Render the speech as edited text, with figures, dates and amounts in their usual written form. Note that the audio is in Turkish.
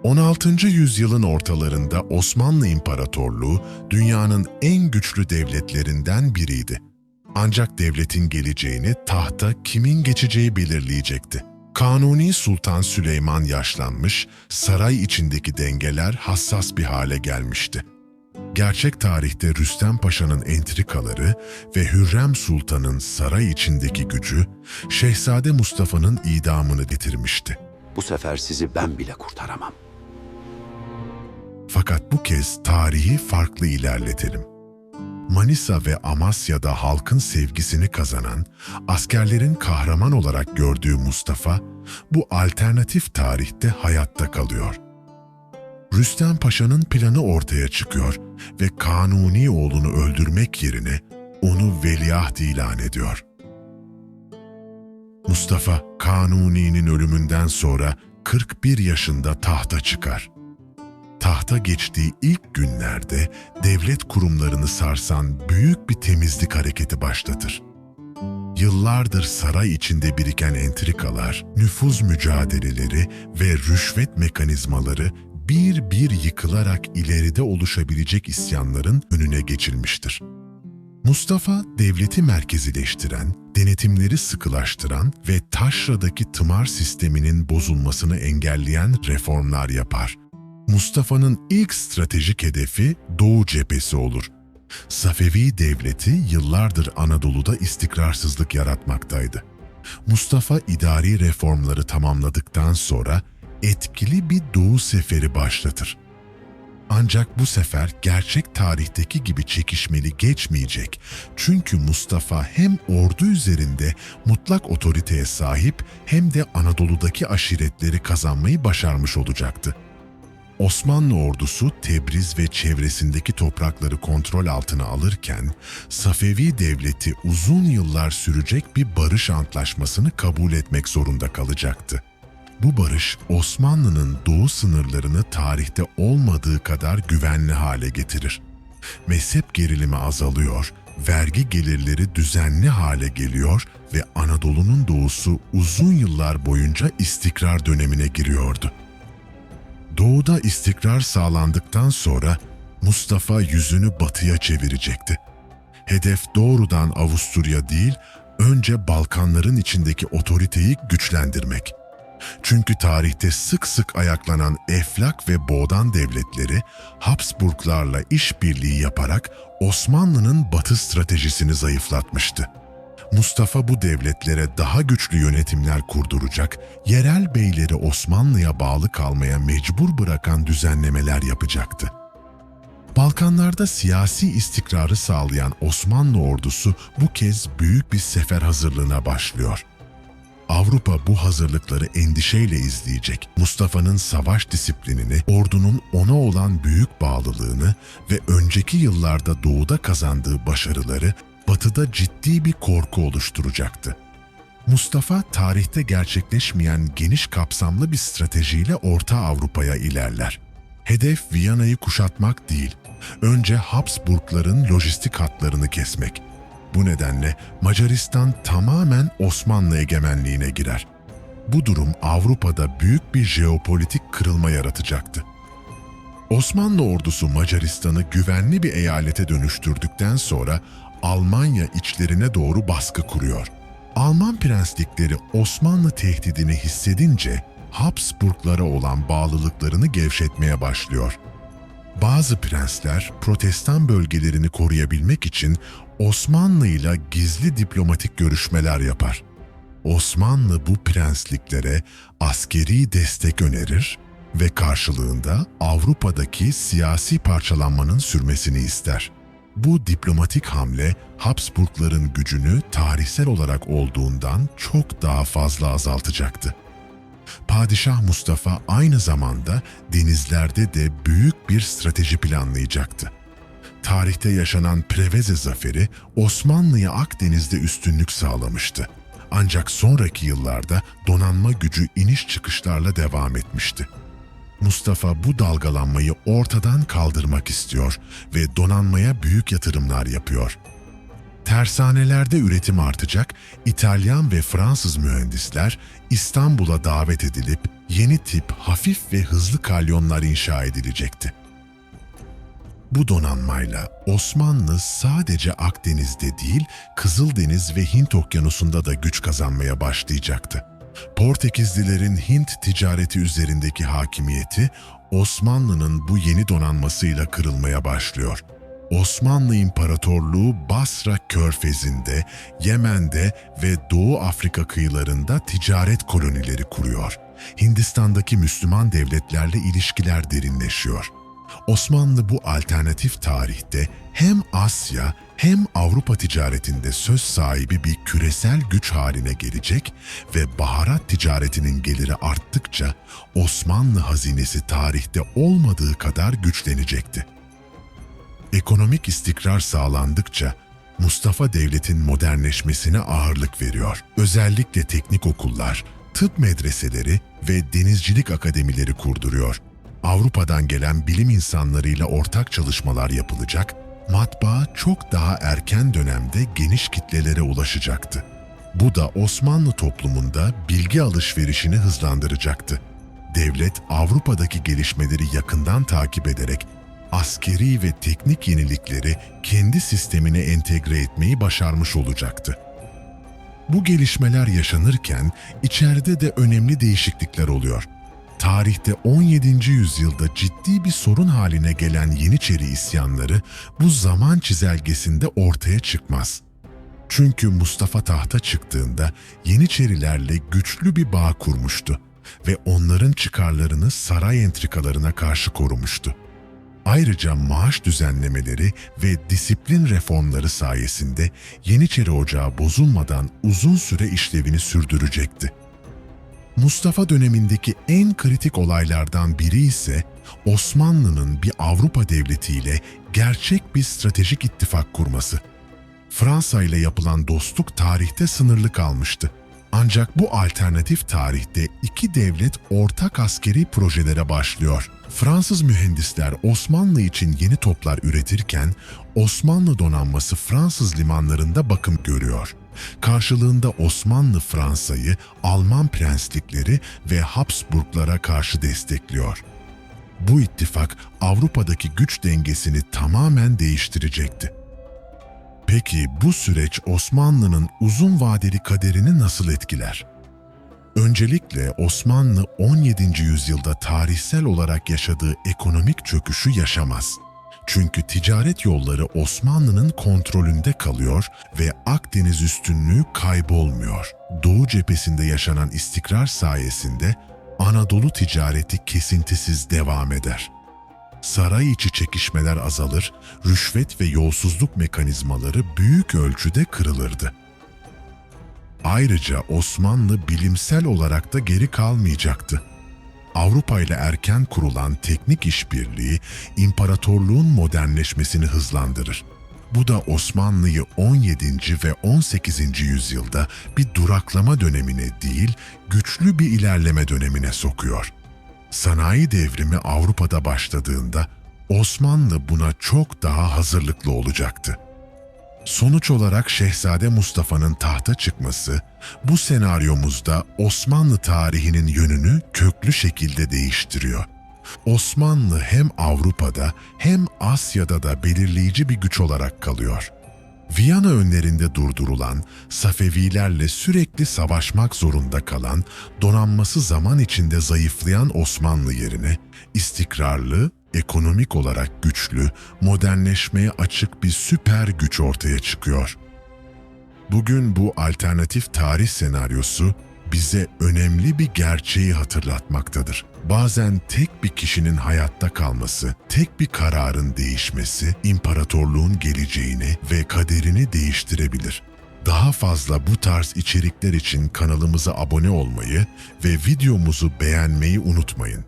16. yüzyılın ortalarında Osmanlı İmparatorluğu dünyanın en güçlü devletlerinden biriydi. Ancak devletin geleceğini tahta kimin geçeceği belirleyecekti. Kanuni Sultan Süleyman yaşlanmış, saray içindeki dengeler hassas bir hale gelmişti. Gerçek tarihte Rüstem Paşa'nın entrikaları ve Hürrem Sultan'ın saray içindeki gücü, Şehzade Mustafa'nın idamını getirmişti. Bu sefer sizi ben bile kurtaramam. Fakat bu kez tarihi farklı ilerletelim. Manisa ve Amasya'da halkın sevgisini kazanan, askerlerin kahraman olarak gördüğü Mustafa, bu alternatif tarihte hayatta kalıyor. Rüstem Paşa'nın planı ortaya çıkıyor ve Kanuni oğlunu öldürmek yerine onu veliaht ilan ediyor. Mustafa, Kanuni'nin ölümünden sonra 41 yaşında tahta çıkar. Tahta geçtiği ilk günlerde devlet kurumlarını sarsan büyük bir temizlik hareketi başlatır. Yıllardır saray içinde biriken entrikalar, nüfuz mücadeleleri ve rüşvet mekanizmaları bir bir yıkılarak ileride oluşabilecek isyanların önüne geçilmiştir. Mustafa, devleti merkezileştiren, denetimleri sıkılaştıran ve taşradaki tımar sisteminin bozulmasını engelleyen reformlar yapar. Mustafa'nın ilk stratejik hedefi Doğu cephesi olur. Safevi devleti yıllardır Anadolu'da istikrarsızlık yaratmaktaydı. Mustafa idari reformları tamamladıktan sonra etkili bir Doğu seferi başlatır. Ancak bu sefer gerçek tarihteki gibi çekişmeli geçmeyecek. Çünkü Mustafa hem ordu üzerinde mutlak otoriteye sahip hem de Anadolu'daki aşiretleri kazanmayı başarmış olacaktı. Osmanlı ordusu Tebriz ve çevresindeki toprakları kontrol altına alırken, Safevi devleti uzun yıllar sürecek bir barış antlaşmasını kabul etmek zorunda kalacaktı. Bu barış, Osmanlı'nın doğu sınırlarını tarihte olmadığı kadar güvenli hale getirir. Mezhep gerilimi azalıyor, vergi gelirleri düzenli hale geliyor ve Anadolu'nun doğusu uzun yıllar boyunca istikrar dönemine giriyordu. Doğuda istikrar sağlandıktan sonra Mustafa yüzünü batıya çevirecekti. Hedef doğrudan Avusturya değil, önce Balkanların içindeki otoriteyi güçlendirmek. Çünkü tarihte sık sık ayaklanan Eflak ve Boğdan devletleri Habsburglarla işbirliği yaparak Osmanlı'nın batı stratejisini zayıflatmıştı. Mustafa bu devletlere daha güçlü yönetimler kurduracak, yerel beyleri Osmanlı'ya bağlı kalmaya mecbur bırakan düzenlemeler yapacaktı. Balkanlarda siyasi istikrarı sağlayan Osmanlı ordusu bu kez büyük bir sefer hazırlığına başlıyor. Avrupa bu hazırlıkları endişeyle izleyecek. Mustafa'nın savaş disiplinini, ordunun ona olan büyük bağlılığını ve önceki yıllarda doğuda kazandığı başarıları batıda ciddi bir korku oluşturacaktı. Mustafa, tarihte gerçekleşmeyen geniş kapsamlı bir stratejiyle Orta Avrupa'ya ilerler. Hedef Viyana'yı kuşatmak değil, önce Habsburgların lojistik hatlarını kesmek. Bu nedenle Macaristan tamamen Osmanlı egemenliğine girer. Bu durum Avrupa'da büyük bir jeopolitik kırılma yaratacaktı. Osmanlı ordusu Macaristan'ı güvenli bir eyalete dönüştürdükten sonra Almanya içlerine doğru baskı kuruyor. Alman prenslikleri Osmanlı tehdidini hissedince Habsburglara olan bağlılıklarını gevşetmeye başlıyor. Bazı prensler Protestan bölgelerini koruyabilmek için Osmanlı ile gizli diplomatik görüşmeler yapar. Osmanlı bu prensliklere askeri destek önerir ve karşılığında Avrupa'daki siyasi parçalanmanın sürmesini ister. Bu diplomatik hamle Habsburgların gücünü tarihsel olarak olduğundan çok daha fazla azaltacaktı. Padişah Mustafa aynı zamanda denizlerde de büyük bir strateji planlayacaktı. Tarihte yaşanan Preveze Zaferi Osmanlı'ya Akdeniz'de üstünlük sağlamıştı. Ancak sonraki yıllarda donanma gücü iniş çıkışlarla devam etmişti. Mustafa bu dalgalanmayı ortadan kaldırmak istiyor ve donanmaya büyük yatırımlar yapıyor. Tersanelerde üretim artacak, İtalyan ve Fransız mühendisler İstanbul'a davet edilip yeni tip hafif ve hızlı kalyonlar inşa edilecekti. Bu donanmayla Osmanlı sadece Akdeniz'de değil, Kızıldeniz ve Hint Okyanusu'nda da güç kazanmaya başlayacaktı. Portekizlilerin Hint ticareti üzerindeki hakimiyeti Osmanlı'nın bu yeni donanmasıyla kırılmaya başlıyor. Osmanlı İmparatorluğu Basra Körfezi'nde, Yemen'de ve Doğu Afrika kıyılarında ticaret kolonileri kuruyor. Hindistan'daki Müslüman devletlerle ilişkiler derinleşiyor. Osmanlı bu alternatif tarihte hem Asya hem Avrupa ticaretinde söz sahibi bir küresel güç haline gelecek ve baharat ticaretinin geliri arttıkça Osmanlı hazinesi tarihte olmadığı kadar güçlenecekti. Ekonomik istikrar sağlandıkça Mustafa Devlet'in modernleşmesine ağırlık veriyor. Özellikle teknik okullar, tıp medreseleri ve denizcilik akademileri kurduruyor. Avrupa'dan gelen bilim insanlarıyla ortak çalışmalar yapılacak, matbaa çok daha erken dönemde geniş kitlelere ulaşacaktı. Bu da Osmanlı toplumunda bilgi alışverişini hızlandıracaktı. Devlet Avrupa'daki gelişmeleri yakından takip ederek askeri ve teknik yenilikleri kendi sistemine entegre etmeyi başarmış olacaktı. Bu gelişmeler yaşanırken içeride de önemli değişiklikler oluyor. Tarihte 17. yüzyılda ciddi bir sorun haline gelen Yeniçeri isyanları bu zaman çizelgesinde ortaya çıkmaz. Çünkü Mustafa tahta çıktığında Yeniçerilerle güçlü bir bağ kurmuştu ve onların çıkarlarını saray entrikalarına karşı korumuştu. Ayrıca maaş düzenlemeleri ve disiplin reformları sayesinde Yeniçeri Ocağı bozulmadan uzun süre işlevini sürdürecekti. Mustafa dönemindeki en kritik olaylardan biri ise Osmanlı'nın bir Avrupa devletiyle gerçek bir stratejik ittifak kurması. Fransa ile yapılan dostluk tarihte sınırlı kalmıştı. Ancak bu alternatif tarihte iki devlet ortak askeri projelere başlıyor. Fransız mühendisler Osmanlı için yeni toplar üretirken Osmanlı donanması Fransız limanlarında bakım görüyor. Karşılığında Osmanlı Fransa'yı Alman prenslikleri ve Habsburglara karşı destekliyor. Bu ittifak Avrupa'daki güç dengesini tamamen değiştirecekti. Peki bu süreç Osmanlı'nın uzun vadeli kaderini nasıl etkiler? Öncelikle Osmanlı 17. yüzyılda tarihsel olarak yaşadığı ekonomik çöküşü yaşamaz. Çünkü ticaret yolları Osmanlı'nın kontrolünde kalıyor ve Akdeniz üstünlüğü kaybolmuyor. Doğu cephesinde yaşanan istikrar sayesinde Anadolu ticareti kesintisiz devam eder. Saray içi çekişmeler azalır, rüşvet ve yolsuzluk mekanizmaları büyük ölçüde kırılırdı. Ayrıca Osmanlı bilimsel olarak da geri kalmayacaktı. Avrupa ile erken kurulan teknik işbirliği imparatorluğun modernleşmesini hızlandırır. Bu da Osmanlı'yı 17. ve 18. yüzyılda bir duraklama dönemine değil, güçlü bir ilerleme dönemine sokuyor. Sanayi devrimi Avrupa'da başladığında Osmanlı buna çok daha hazırlıklı olacaktı. Sonuç olarak Şehzade Mustafa'nın tahta çıkması, bu senaryomuzda Osmanlı tarihinin yönünü köklü şekilde değiştiriyor. Osmanlı hem Avrupa'da hem Asya'da da belirleyici bir güç olarak kalıyor. Viyana önlerinde durdurulan, Safevilerle sürekli savaşmak zorunda kalan, donanması zaman içinde zayıflayan Osmanlı yerine istikrarlı, ekonomik olarak güçlü, modernleşmeye açık bir süper güç ortaya çıkıyor. Bugün bu alternatif tarih senaryosu bize önemli bir gerçeği hatırlatmaktadır. Bazen tek bir kişinin hayatta kalması, tek bir kararın değişmesi, imparatorluğun geleceğini ve kaderini değiştirebilir. Daha fazla bu tarz içerikler için kanalımıza abone olmayı ve videomuzu beğenmeyi unutmayın.